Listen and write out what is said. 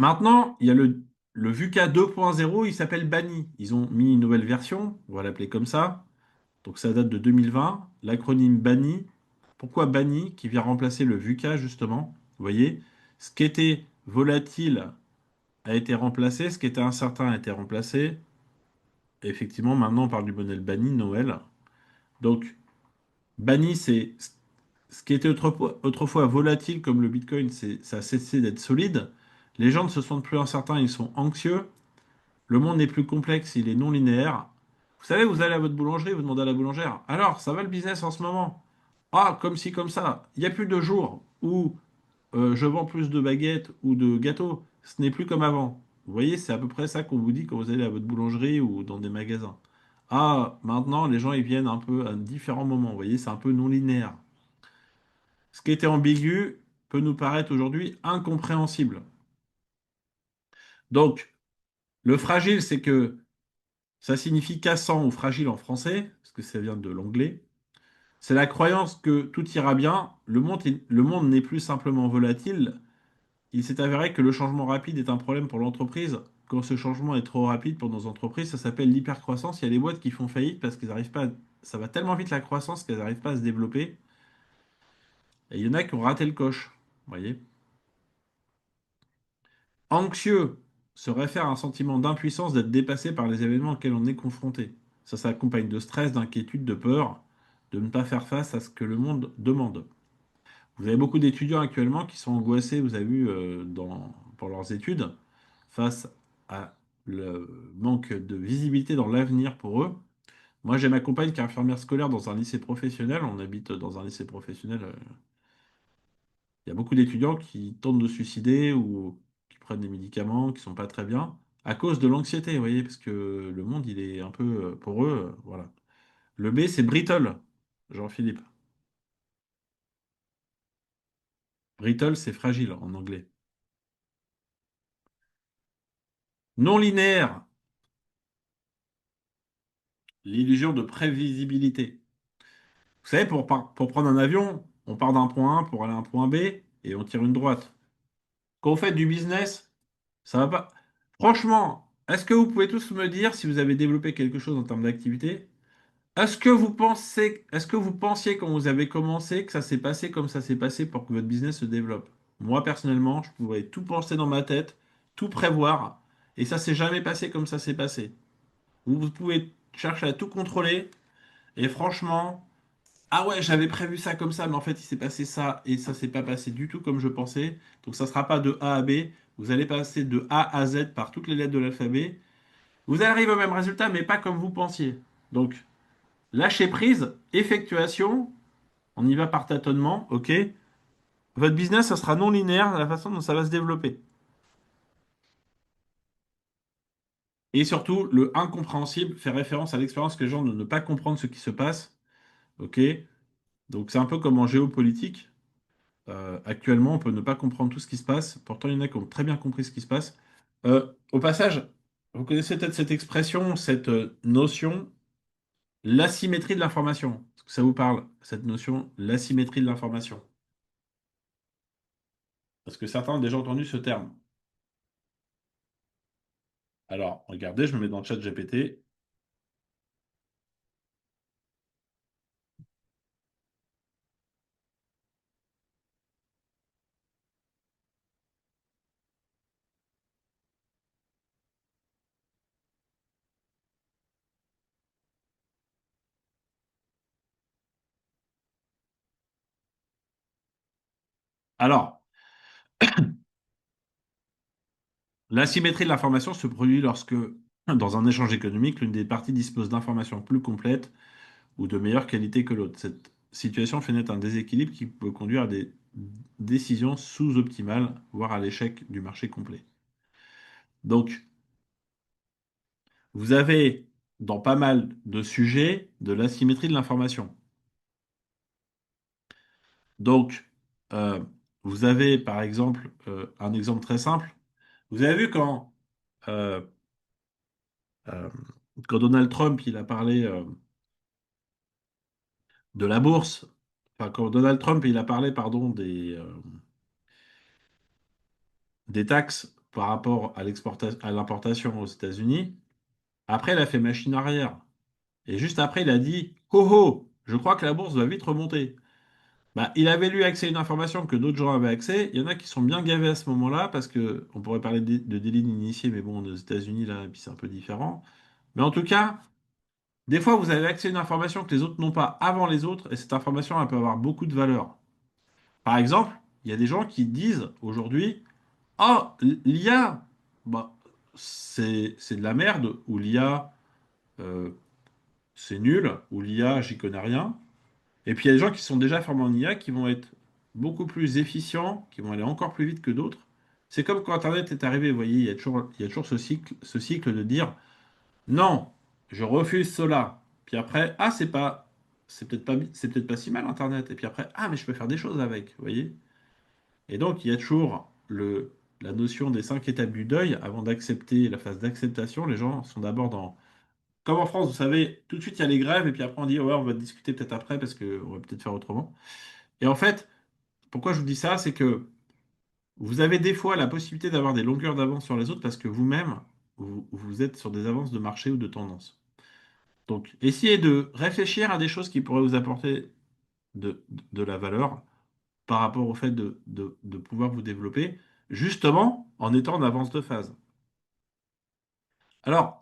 Maintenant, il y a le VUCA 2.0, il s'appelle Bani. Ils ont mis une nouvelle version, on va l'appeler comme ça. Donc ça date de 2020. L'acronyme Bani. Pourquoi Bani? Qui vient remplacer le VUCA, justement. Vous voyez, ce qui était volatile a été remplacé, ce qui était incertain a été remplacé. Et effectivement, maintenant, on parle du modèle Bani, Noël. Donc, Bani, c'est ce qui était autrefois volatile comme le Bitcoin, ça a cessé d'être solide. Les gens ne se sentent plus incertains, ils sont anxieux. Le monde n'est plus complexe, il est non linéaire. Vous savez, vous allez à votre boulangerie, vous demandez à la boulangère, alors, ça va le business en ce moment? Ah, comme ci, comme ça. Il n'y a plus de jours où je vends plus de baguettes ou de gâteaux. Ce n'est plus comme avant. Vous voyez, c'est à peu près ça qu'on vous dit quand vous allez à votre boulangerie ou dans des magasins. Ah, maintenant, les gens, ils viennent un peu à différents moments. Vous voyez, c'est un peu non linéaire. Ce qui était ambigu peut nous paraître aujourd'hui incompréhensible. Donc, le fragile, c'est que ça signifie cassant ou fragile en français, parce que ça vient de l'anglais. C'est la croyance que tout ira bien. Le monde n'est plus simplement volatile. Il s'est avéré que le changement rapide est un problème pour l'entreprise. Quand ce changement est trop rapide pour nos entreprises, ça s'appelle l'hypercroissance. Il y a des boîtes qui font faillite parce qu'elles n'arrivent pas ça va tellement vite la croissance qu'elles n'arrivent pas à se développer. Et il y en a qui ont raté le coche. Vous voyez? Anxieux se réfère à un sentiment d'impuissance d'être dépassé par les événements auxquels on est confronté. Ça s'accompagne de stress, d'inquiétude, de peur, de ne pas faire face à ce que le monde demande. Vous avez beaucoup d'étudiants actuellement qui sont angoissés, vous avez vu, pour leurs études, face à le manque de visibilité dans l'avenir pour eux. Moi, j'ai ma compagne qui est infirmière scolaire dans un lycée professionnel. On habite dans un lycée professionnel. Il y a beaucoup d'étudiants qui tentent de se suicider ou qui prennent des médicaments qui sont pas très bien à cause de l'anxiété, vous voyez, parce que le monde, il est un peu, pour eux, voilà. Le B, c'est brittle, Jean-Philippe. Brittle, c'est fragile en anglais. Non linéaire, l'illusion de prévisibilité. Vous savez, pour prendre un avion, on part d'un point A pour aller à un point B et on tire une droite. Quand vous faites du business, ça va pas. Franchement, est-ce que vous pouvez tous me dire si vous avez développé quelque chose en termes d'activité? Est-ce que vous pensiez quand vous avez commencé que ça s'est passé comme ça s'est passé pour que votre business se développe? Moi, personnellement, je pouvais tout penser dans ma tête, tout prévoir, et ça s'est jamais passé comme ça s'est passé. Vous pouvez chercher à tout contrôler, et franchement, ah ouais, j'avais prévu ça comme ça, mais en fait, il s'est passé ça, et ça s'est pas passé du tout comme je pensais. Donc, ça sera pas de A à B, vous allez passer de A à Z par toutes les lettres de l'alphabet. Vous arrivez au même résultat, mais pas comme vous pensiez. Donc, lâcher prise, effectuation, on y va par tâtonnement, ok? Votre business, ça sera non linéaire la façon dont ça va se développer. Et surtout, le incompréhensible fait référence à l'expérience que les gens de ne pas comprendre ce qui se passe, ok? Donc c'est un peu comme en géopolitique. Actuellement, on peut ne pas comprendre tout ce qui se passe. Pourtant, il y en a qui ont très bien compris ce qui se passe. Au passage, vous connaissez peut-être cette expression, cette notion, l'asymétrie de l'information. Est-ce que ça vous parle, cette notion, l'asymétrie de l'information? Parce que certains ont déjà entendu ce terme. Alors, regardez, je me mets dans le chat GPT. Alors, l'asymétrie de l'information se produit lorsque, dans un échange économique, l'une des parties dispose d'informations plus complètes ou de meilleure qualité que l'autre. Cette situation fait naître un déséquilibre qui peut conduire à des décisions sous-optimales, voire à l'échec du marché complet. Donc, vous avez dans pas mal de sujets de l'asymétrie de l'information. Donc, euh, vous avez par exemple un exemple très simple. Vous avez vu euh, euh, quand Donald Trump il a parlé de la bourse, enfin quand Donald Trump il a parlé pardon des taxes par rapport à à l'importation aux États-Unis. Après, il a fait machine arrière. Et juste après, il a dit, ho ho, je crois que la bourse va vite remonter. Bah, il avait lui accès à une information que d'autres gens avaient accès. Il y en a qui sont bien gavés à ce moment-là parce que on pourrait parler de délit d'initié, mais bon, aux États-Unis, là, et puis c'est un peu différent. Mais en tout cas, des fois, vous avez accès à une information que les autres n'ont pas avant les autres, et cette information, elle peut avoir beaucoup de valeur. Par exemple, il y a des gens qui disent aujourd'hui, oh, l'IA, bah, c'est de la merde, ou l'IA, euh, c'est nul, ou l'IA, j'y connais rien. Et puis il y a des gens qui sont déjà formés en IA qui vont être beaucoup plus efficients, qui vont aller encore plus vite que d'autres. C'est comme quand Internet est arrivé, vous voyez, il y a toujours ce cycle de dire non, je refuse cela. Puis après, ah, c'est peut-être pas si mal Internet. Et puis après, ah, mais je peux faire des choses avec, vous voyez. Et donc il y a toujours la notion des 5 étapes du deuil avant d'accepter la phase d'acceptation. Les gens sont d'abord dans, comme en France, vous savez, tout de suite il y a les grèves et puis après on dit ouais, on va discuter peut-être après parce qu'on va peut-être faire autrement. Et en fait, pourquoi je vous dis ça, c'est que vous avez des fois la possibilité d'avoir des longueurs d'avance sur les autres parce que vous-même, vous êtes sur des avances de marché ou de tendance. Donc, essayez de réfléchir à des choses qui pourraient vous apporter de la valeur par rapport au fait de pouvoir vous développer, justement en étant en avance de phase. Alors,